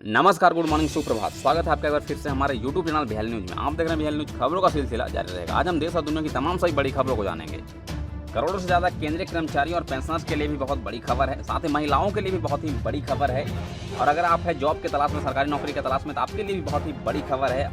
नमस्कार, good morning, सुप्रभात। स्वागत है आपका एक बार फिर से हमारे यूट्यूब चैनल बिहार न्यूज में। आप देख रहे हैं बिहार न्यूज, खबरों का सिलसिला जारी रहेगा। आज हम देश और दुनिया की तमाम सभी बड़ी खबरों को जानेंगे। करोड़ों से ज़्यादा केंद्रीय कर्मचारियों और पेंशनर्स के लिए भी बहुत बड़ी खबर है। साथ ही महिलाओं के लिए भी बहुत ही बड़ी खबर है। और अगर आप है जॉब की तलाश में, सरकारी नौकरी की तलाश में, तो आपके लिए भी बहुत ही बड़ी खबर है।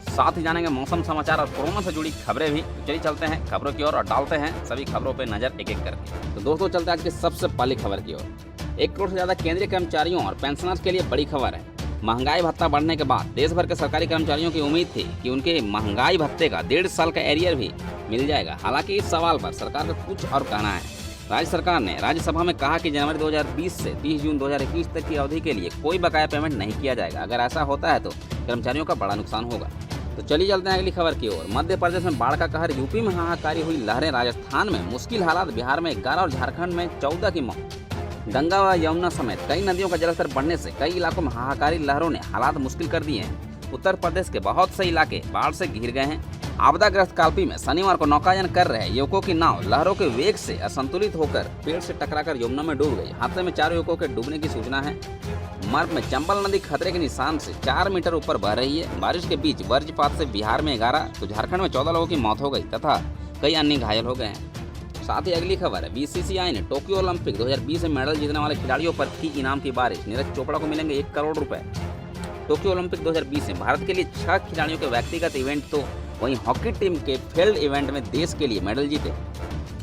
साथ ही जानेंगे मौसम समाचार और कोरोना से जुड़ी खबरें भी। चलिए चलते हैं खबरों की ओर और डालते हैं सभी खबरों पर नजर एक एक करके। तो दोस्तों, चलते हैं आज की सबसे पहली खबर की ओर। 1 करोड़ से ज़्यादा केंद्रीय कर्मचारियों और पेंशनर्स के लिए बड़ी खबर है। महंगाई भत्ता बढ़ने के बाद देश भर के सरकारी कर्मचारियों की उम्मीद थी कि उनके महंगाई भत्ते का 1.5 साल का एरियर भी मिल जाएगा। हालांकि इस सवाल पर सरकार का कुछ और कहना है। राज्य सरकार ने राज्यसभा में कहा कि जनवरी 2020 से 30 जून 2021 तक की अवधि के लिए कोई बकाया पेमेंट नहीं किया जाएगा। अगर ऐसा होता है तो कर्मचारियों का बड़ा नुकसान होगा। तो चलिए चलते हैं अगली खबर की ओर। मध्य प्रदेश में बाढ़ का कहर, यूपी में हाहाकारी हुई लहरें, राजस्थान में मुश्किल हालात, बिहार में 11 और झारखंड में 14 की मौत। गंगा व यमुना समेत कई नदियों का जलस्तर बढ़ने से कई इलाकों में हाहाकारी लहरों ने हालात मुश्किल कर दिए हैं। उत्तर प्रदेश के बहुत से इलाके बाढ़ से घिर गए हैं। आपदाग्रस्त कालपी में शनिवार को नौकायन कर रहे युवकों की नाव लहरों के वेग से असंतुलित होकर पेड़ से टकराकर यमुना में डूब गई। हादसे में 4 युवकों के डूबने की सूचना है। मर्ग में चंबल नदी खतरे के निशान से 4 मीटर ऊपर बह रही है। बारिश के बीच वज्रपात से बिहार में 11 तो झारखंड में 14 लोगों की मौत हो गई तथा कई अन्य घायल हो गए हैं। साथ ही अगली खबर है, बीसीसीआई ने टोक्यो ओलंपिक 2020 में मेडल जीतने वाले खिलाड़ियों पर की इनाम की बारिश। नीरज चोपड़ा को मिलेंगे 1 करोड़ रुपए। टोक्यो ओलंपिक 2020 में भारत के लिए 6 खिलाड़ियों के व्यक्तिगत इवेंट तो वहीं हॉकी टीम के फील्ड इवेंट में देश के लिए मेडल जीते।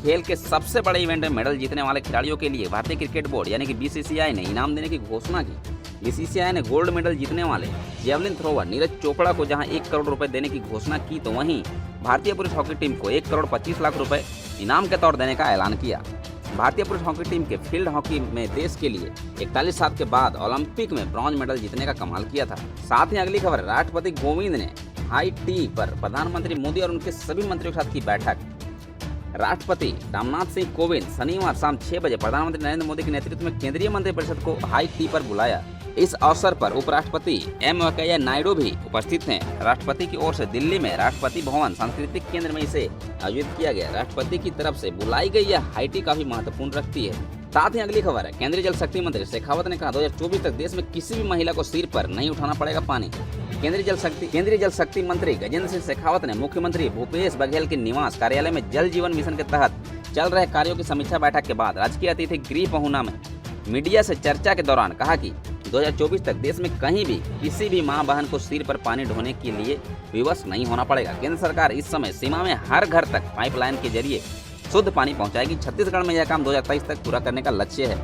खेल के सबसे बड़े इवेंट में मेडल जीतने वाले खिलाड़ियों के लिए भारतीय क्रिकेट बोर्ड यानी कि बीसीसीआई ने इनाम देने की घोषणा की। बीसीसीआई ने गोल्ड मेडल जीतने वाले जेवलिन थ्रोवर नीरज चोपड़ा को जहां 1 करोड़ रुपए देने की घोषणा की, तो वहीं भारतीय पुरुष हॉकी टीम को 1 करोड़ 25 लाख रुपए इनाम के तौर देने का ऐलान किया। भारतीय पुरुष हॉकी टीम के फील्ड हॉकी में देश के लिए 41 साल के बाद ओलंपिक में ब्रॉन्ज मेडल जीतने का कमाल किया था। साथ ही अगली खबर, राष्ट्रपति कोविंद ने हाईटी पर प्रधानमंत्री मोदी और उनके सभी मंत्रियों के साथ की बैठक। राष्ट्रपति रामनाथ सिंह कोविंद शनिवार शाम 6 बजे प्रधानमंत्री नरेंद्र मोदी के नेतृत्व में केंद्रीय मंत्रिपरिषद को हाईटी पर बुलाया। इस अवसर पर उपराष्ट्रपति एम वेंकैया नायडू भी उपस्थित हैं। राष्ट्रपति की ओर से दिल्ली में राष्ट्रपति भवन सांस्कृतिक केंद्र में इसे आयोजित किया गया। राष्ट्रपति की तरफ से बुलाई गई यह हाईटी काफी महत्वपूर्ण रखती है। साथ ही अगली खबर है, केंद्रीय जल शक्ति मंत्री शेखावत ने कहा 2024 तक देश में किसी भी महिला को सिर पर नहीं उठाना पड़ेगा पानी। केंद्रीय जल शक्ति मंत्री गजेंद्र सिंह शेखावत ने मुख्यमंत्री भूपेश बघेल के निवास कार्यालय में जल जीवन मिशन के तहत चल रहे कार्यों की समीक्षा बैठक के बाद राजकीय अतिथि गृह पहुना में मीडिया से चर्चा के दौरान कहा कि 2024 तक देश में कहीं भी किसी भी मां बहन को सिर पर पानी ढोने के लिए विवश नहीं होना पड़ेगा। केंद्र सरकार इस समय सीमा में हर घर तक पाइपलाइन के जरिए शुद्ध पानी पहुंचाएगी। छत्तीसगढ़ में यह काम 2023 तक पूरा करने का लक्ष्य है।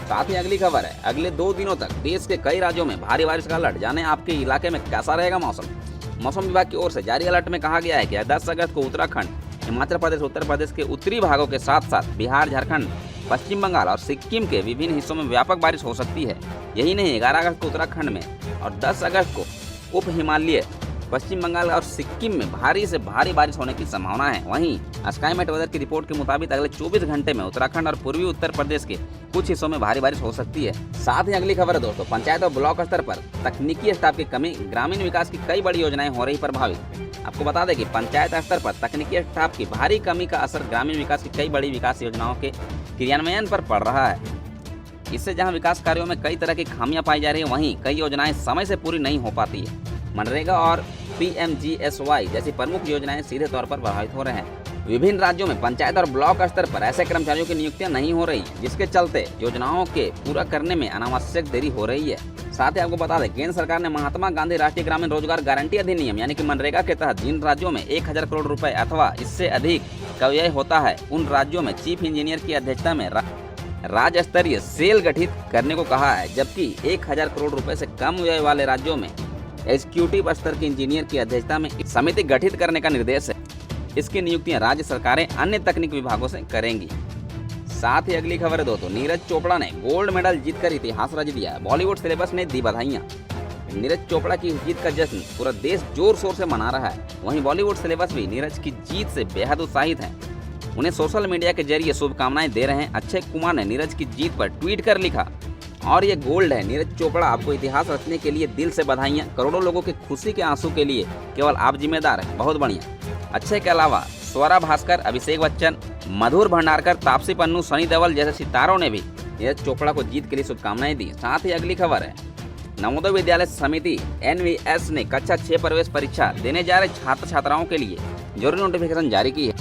साथ ही अगली खबर है, अगले 2 दिनों तक देश के कई राज्यों में भारी बारिश का अलर्ट। जाने आपके इलाके में कैसा रहेगा मौसम। मौसम विभाग की ओर से जारी अलर्ट में कहा गया है कि 10 अगस्त को उत्तराखंड, हिमाचल प्रदेश, उत्तर प्रदेश के उत्तरी भागों के साथ साथ बिहार, झारखंड, पश्चिम बंगाल और सिक्किम के विभिन्न हिस्सों में व्यापक बारिश हो सकती है। यही नहीं, 11 अगस्त को उत्तराखंड में और 10 अगस्त को उप हिमालय, पश्चिम बंगाल और सिक्किम में भारी से भारी बारिश होने की संभावना है। वहीं स्काईमेट वेदर की रिपोर्ट के मुताबिक अगले 24 घंटे में उत्तराखंड और पूर्वी उत्तर प्रदेश के कुछ हिस्सों में भारी बारिश हो सकती है। साथ ही अगली खबर है दोस्तों, पंचायत और ब्लॉक स्तर पर तकनीकी स्टाफ की कमी, ग्रामीण विकास की कई बड़ी योजनाएं हो रही प्रभावित। आपको बता दें कि पंचायत स्तर पर तकनीकी स्टाफ की भारी कमी का असर ग्रामीण विकास की कई बड़ी विकास योजनाओं के क्रियान्वयन पर पड़ रहा है। इससे जहां विकास कार्यों में कई तरह की खामियां पाई जा रही है, वहीं कई योजनाएं समय से पूरी नहीं हो पाती है। मनरेगा और PMGSY जैसी प्रमुख योजनाएं सीधे तौर पर प्रभावित हो रहे हैं। विभिन्न राज्यों में पंचायत और ब्लॉक स्तर पर ऐसे कर्मचारियों की नियुक्तियां नहीं हो रही, जिसके चलते योजनाओं के पूरा करने में अनावश्यक देरी हो रही है। साथ ही आपको बता दें, केंद्र सरकार ने महात्मा गांधी राष्ट्रीय ग्रामीण रोजगार गारंटी अधिनियम यानी कि मनरेगा के तहत जिन राज्यों में 1000 करोड़ रुपए अथवा इससे अधिक का व्यय होता है, उन राज्यों में चीफ इंजीनियर की अध्यक्षता में राज्य स्तरीय सेल गठित करने को कहा है, जबकि 1000 करोड़ रुपए से कम व्यय वाले राज्यों में एग्जीक्यूटिव स्तर के इंजीनियर की अध्यक्षता में समिति गठित करने का निर्देश है। इसकी नियुक्तियां राज्य सरकारें अन्य तकनीक विभागों से करेंगी। साथ ही अगली खबर है दोस्तों, नीरज चोपड़ा ने गोल्ड मेडल जीतकर इतिहास रच दिया। बॉलीवुड सेलेब्स ने दी बधाइयां। नीरज चोपड़ा की जीत का जश्न पूरा देश जोर शोर से मना रहा है। वहीं बॉलीवुड सेलेब्स भी नीरज की जीत से बेहद उत्साहित हैं। उन्हें सोशल मीडिया के जरिए शुभकामनाएं दे रहे हैं। अक्षय कुमार ने नीरज की जीत पर ट्वीट कर लिखा, और ये गोल्ड है नीरज चोपड़ा, आपको इतिहास रचने के लिए दिल से बधाइयां। करोड़ों लोगों के खुशी के आंसू के लिए केवल आप जिम्मेदार हैं। बहुत बढ़िया। अक्षय के अलावा स्वरा भास्कर, अभिषेक बच्चन, मधुर भंडारकर, तापसी पन्नू, सनी देओल जैसे सितारों ने भी नीरज चोपड़ा को जीत के लिए शुभकामनाएं दी। साथ ही अगली खबर है, नवोदय विद्यालय समिति NVS ने कक्षा 6 प्रवेश परीक्षा देने जा रहे छात्र छात्राओं के लिए जरूरी नोटिफिकेशन जारी की है।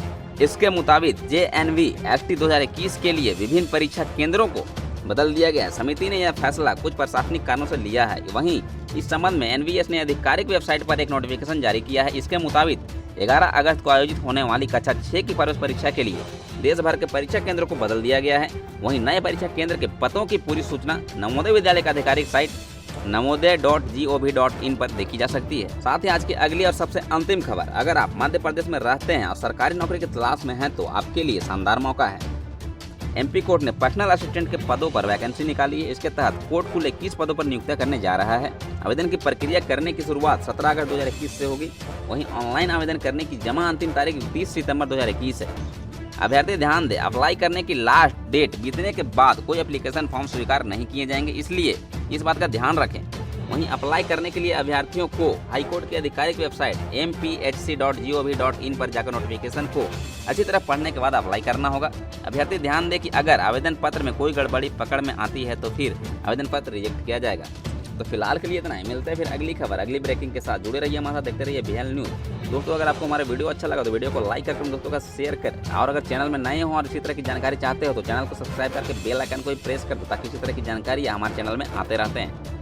इसके मुताबिक JNV-ST 2021 के लिए विभिन्न परीक्षा केंद्रों को बदल दिया गया है। समिति ने यह फैसला कुछ प्रशासनिक कारणों से लिया है। वहीं इस संबंध में NVS ने आधिकारिक वेबसाइट पर एक नोटिफिकेशन जारी किया है। इसके मुताबिक 11 अगस्त को आयोजित होने वाली कक्षा 6 की प्रवेश परीक्षा के लिए देश भर के परीक्षा केंद्रों को बदल दिया गया है। वहीं नए परीक्षा केंद्र के पदों की पूरी सूचना नवोदय विद्यालय का आधिकारिक साइट navodaya.gov.in पर देखी जा सकती है। साथ ही आज की अगली और सबसे अंतिम खबर, अगर आप मध्य प्रदेश में रहते हैं और सरकारी नौकरी की तलाश में हैं तो आपके लिए शानदार मौका है। MP कोर्ट ने पर्सनल असिस्टेंट के पदों पर वैकेंसी निकाली है। इसके तहत कोर्ट कुल 21 पदों पर नियुक्तियां करने जा रहा है। आवेदन की प्रक्रिया करने की शुरुआत 17 अगस्त 2021 से होगी। वहीं ऑनलाइन आवेदन करने की जमा अंतिम तारीख 30 सितंबर 2021 है। अभ्यर्थी ध्यान दें, अप्लाई करने की लास्ट डेट बीतने के बाद कोई एप्लीकेशन फॉर्म स्वीकार नहीं किए जाएंगे, इसलिए इस बात का ध्यान रखें। वहीं अप्लाई करने के लिए अभ्यर्थियों को हाईकोर्ट की आधिकारिक वेबसाइट mpHC.gov.in पर जाकर नोटिफिकेशन को अच्छी तरह पढ़ने के बाद अप्लाई करना होगा। अभ्यर्थी ध्यान दें कि अगर आवेदन पत्र में कोई गड़बड़ी पकड़ में आती है तो फिर आवेदन पत्र रिजेक्ट किया जाएगा। तो फिलहाल के लिए इतना ही, मिलते हैं फिर अगली खबर अगली ब्रेकिंग के साथ। जुड़े रहिए हमारे साथ, देखते रहिए BL न्यूज़। दोस्तों अगर आपको हमारा वीडियो अच्छा लगा तो वीडियो को लाइक करके दोस्तों का शेयर करें, और अगर चैनल में नए हो और इसी तरह की जानकारी चाहते हो तो चैनल को सब्सक्राइब करके बेल आइकन को भी प्रेस कर दो, ताकि इसी तरह की जानकारी हमारे चैनल में आते रहते हैं।